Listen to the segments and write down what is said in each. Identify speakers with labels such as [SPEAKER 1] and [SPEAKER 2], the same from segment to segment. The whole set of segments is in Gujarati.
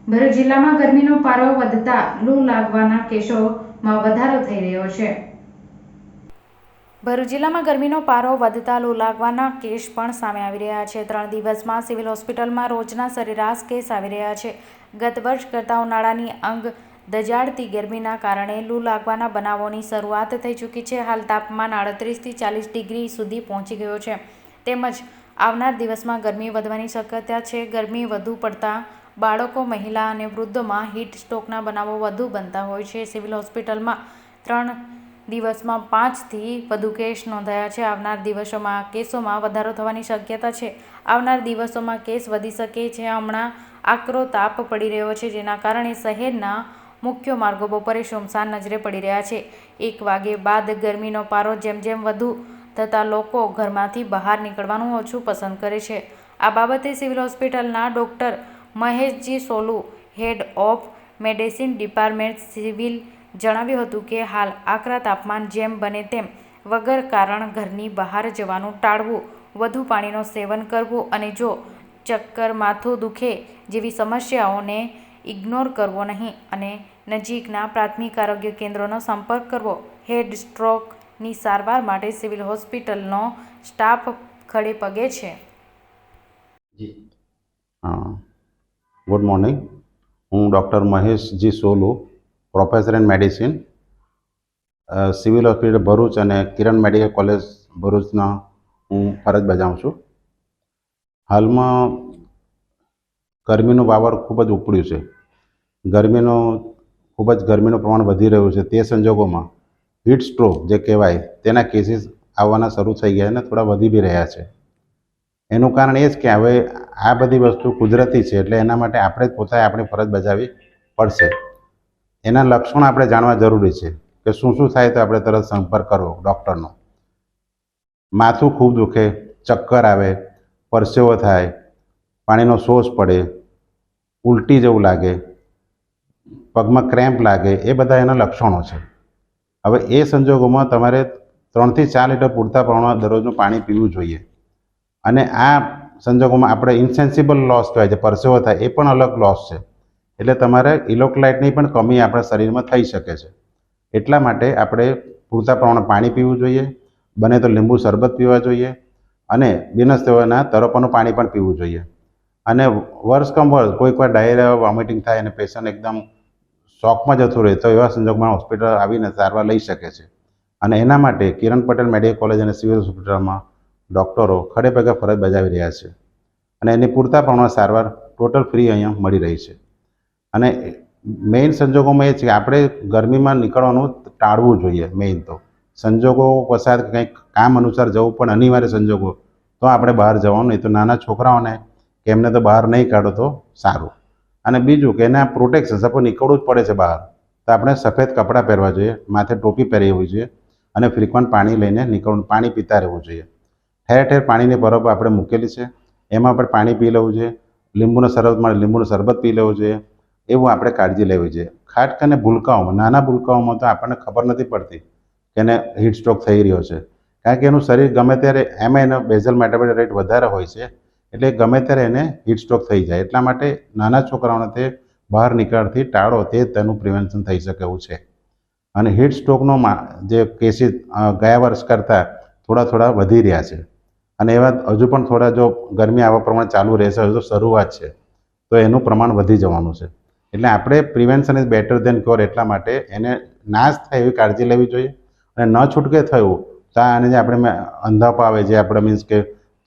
[SPEAKER 1] ભરૂચ જિલ્લામાં ગરમીનો પારો વધતા લૂ લાગવાના કેસોમાં વધારો થઈ રહ્યો છે. ભરૂચ જિલ્લામાં ગરમીનો પારો વધતા લૂ લાગવાના કેસ પણ સામે આવી રહ્યા છે. 3 દિવસમાં સિવિલ હોસ્પિટલમાં રોજના સરેરાશ કેસ આવી રહ્યા છે. ગત વર્ષ કરતાં ઉનાળાની અંગ દજાડતી ગરમીના કારણે લૂ લાગવાના બનાવોની શરૂઆત થઈ ચૂકી છે. હાલ તાપમાન 38 થી 40 ડિગ્રી સુધી પહોંચી ગયો છે. તેમજ આવનાર દિવસમાં ગરમી વધવાની શક્યતા છે. ગરમી વધુ પડતા બાળકો, મહિલા અને વૃદ્ધોમાં હીટ સ્ટ્રોકના બનાવો વધુ બનતા હોય છે. સિવિલ હોસ્પિટલમાં 3 દિવસમાં 5 થી વધુ કેસ નોંધાયા છે. આવનાર દિવસોમાં કેસોમાં વધારો થવાની શક્યતા છે. આવનાર દિવસોમાં કેસ વધી શકે છે. હમણાં આકરો તાપ પડી રહ્યો છે, જેના કારણે શહેરના મુખ્ય માર્ગો બપોરે સુમસાન નજરે પડી રહ્યા છે. 1 વાગ્યા બાદ ગરમીનો પારો જેમ જેમ વધુ થતાં લોકો ઘરમાંથી બહાર નીકળવાનું ઓછું પસંદ કરે છે. આ બાબતે સિવિલ હોસ્પિટલના doctor Maheshji Solu, head of medicine department civil, જણાવ્યું હતું કે હાલ આકરા તાપમાન જેમ બને તેમ વગર કારણ ઘરની બહાર જવાનું ટાળવું, વધુ પાણીનું સેવન કરવું અને જો ચક્કર, માથું દુખે જેવી સમસ્યાઓને ઇગ્નોર કરવો નહીં અને નજીકના પ્રાથમિક આરોગ્ય કેન્દ્રોનો સંપર્ક કરવો. હેડ સ્ટ્રોકની સારવાર માટે સિવિલ હોસ્પિટલનો સ્ટાફ ખડે પગે છે.
[SPEAKER 2] Good morning. હું doctor Maheshji Solu, professor in medicine, civil hospital Bharuch અને કિરણ મેડિકલ કોલેજ ભરૂચના હું ફરજ બજાવું છું. હાલમાં ગરમીનું વાવર ખૂબ જ ઉપડ્યું છે. ગરમીનું પ્રમાણ વધી રહ્યું છે. તે સંજોગોમાં હીટ સ્ટ્રોક જે કહેવાય તેના કેસીસ આવવાના શરૂ થઈ ગયા અને થોડા વધી બી રહ્યા છે. એનું કારણ એ જ કે હવે આ બધી વસ્તુ કુદરતી છે, એટલે એના માટે આપણે પોતાએ આપણી ફરજ બજાવવી પડશે. એના લક્ષણો આપણે જાણવા જરૂરી છે કે શું શું થાય તો આપણે તરત સંપર્ક કરવો ડૉક્ટરનો. માથું ખૂબ દુખે, ચક્કર આવે, પરસેવો થાય, પાણીનો સોસ પડે, ઉલટી જેવું લાગે, પગમાં ક્રેમ્પ લાગે, એ બધા એના લક્ષણો છે. હવે એ સંજોગોમાં તમારે 3 થી 4 લીટર પૂરતા પ્રમાણમાં દરરોજનું પાણી પીવું જોઈએ. અને આ સંજોગોમાં આપણે ઇન્સેન્સિબલ લોસ કહેવાય છે, પરસેવો થાય, એ પણ અલગ લોસ છે. એટલે તમારે ઇલેક્ટ્રોલાઇટની પણ કમી આપણા શરીરમાં થઈ શકે છે. એટલા માટે આપણે પૂરતા પ્રમાણમાં પાણી પીવું જોઈએ. બને તો લીંબુ શરબત પીવા જોઈએ અને બિનસેવાના તરફનું પાણી પણ પીવું જોઈએ. અને વર્ષ કમ વર્ષ કોઈક વાર ડાયરિયા, વોમિટિંગ થાય અને પેશન્ટ એકદમ શોકમાં જતું રહે તો એવા સંજોગોમાં હોસ્પિટલ આવીને સારવાર લઈ શકે છે. અને એના માટે કિરણ પટેલ મેડિકલ કોલેજ અને સિવિલ હોસ્પિટલમાં ડૉક્ટરો ખડે પગે ફરજ બજાવી રહ્યા છે અને એની પૂરતા પ્રમાણમાં સારવાર ટોટલ ફ્રી અહીંયા મળી રહી છે. અને મેઇન સંજોગોમાં એ છે કે આપણે ગરમીમાં નીકળવાનું ટાળવું જોઈએ. મેઇન તો સંજોગો વસાત કંઈક કામ અનુસાર જવું પણ અનિવાર્ય સંજોગો તો આપણે બહાર જવાનું, નહીં તો નાના છોકરાઓને કે એમને તો બહાર નહીં કાઢો તો સારું. અને બીજું કે એના પ્રોટેક્શન, સપોઝ નીકળવું જ પડે છે બહાર તો આપણે સફેદ કપડાં પહેરવા જોઈએ, માથે ટોપી પહેરી હોવી જોઈએ અને ફ્રિકવન્ટ પાણી લઈને નીકળવું, પાણી પીતા રહેવું જોઈએ. ઠેર ઠેર પાણીની બરફ આપણે મૂકેલી છે, એમાં આપણે પાણી પી લેવું જોઈએ. લીંબુનો શરબત મળે, લીંબુનું શરબત પી લેવું જોઈએ. એવું આપણે કાળજી લેવી જોઈએ. ખાસ કરીને ભૂલકાઓમાં, નાના ભૂલકાઓમાં તો આપણને ખબર નથી પડતી કે એને હીટ સ્ટ્રોક થઈ રહ્યો છે, કારણ કે એનું શરીર ગમે ત્યારે, એમાં એનો બેઝલ મેટાબોલિક રેટ વધારે હોય છે, એટલે ગમે ત્યારે એને હીટ સ્ટ્રોક થઈ જાય. એટલા માટે નાના છોકરાઓને તે બહાર નીકળવાથી ટાળો, તે તેનું પ્રિવેન્શન થઈ શકે એવું છે. અને હીટ સ્ટ્રોકનો જે કેસીસ ગયા વર્ષ કરતાં થોડા વધી રહ્યા છે. અને એવા હજુ પણ થોડા જો ગરમી આવા પ્રમાણે ચાલુ રહેશે, હજુ તો શરૂઆત છે, તો એનું પ્રમાણ વધી જવાનું છે. એટલે આપણે prevention is better than cure, એટલા માટે એને નાશ થાય એવી કાળજી લેવી જોઈએ. અને ન છૂટકે થયું તો આને જે આપણે અંધાપો આવે, જે આપણે મીન્સ કે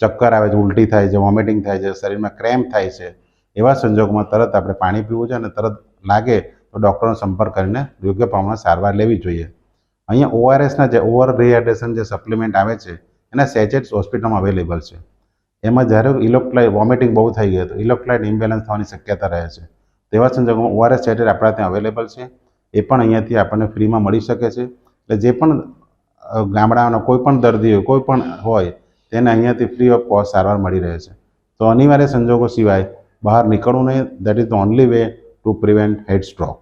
[SPEAKER 2] ચક્કર આવે છે, ઉલટી થાય છે, વોમિટિંગ થાય છે, શરીરમાં ક્રેમ્પ થાય છે, એવા સંજોગોમાં તરત આપણે પાણી પીવું છે અને તરત લાગે તો ડૉક્ટરનો સંપર્ક કરીને યોગ્ય પ્રમાણમાં સારવાર લેવી જોઈએ. અહીંયા ORSના જે ઓવર રિહાઇડ્રેશન જે સપ્લિમેન્ટ આવે છે એના સેચેટ્સ હોસ્પિટલમાં અવેલેબલ છે. એમાં જ્યારે ઇલેક્ટ્રોલાઇટ વોમિટિંગ બહુ થઈ ગયું તો ઇલેક્ટ્રોલાઇટ ઇમ્બેલેન્સ થવાની શક્યતા રહે છે. તેવા સંજોગોમાં ORS સેચેટ આપણા ત્યાં અવેલેબલ છે. એ પણ અહીંયાથી આપણને ફ્રીમાં મળી શકે છે. એટલે જે પણ ગામડાના કોઈ પણ દર્દીઓ કોઈ પણ હોય તેને અહીંયાથી ફ્રી ઓફ કોસ્ટ સારવાર મળી રહે છે. તો અનિવાર્ય સંજોગો સિવાય બહાર નીકળવું નહીં. That is the only way to prevent heat stroke.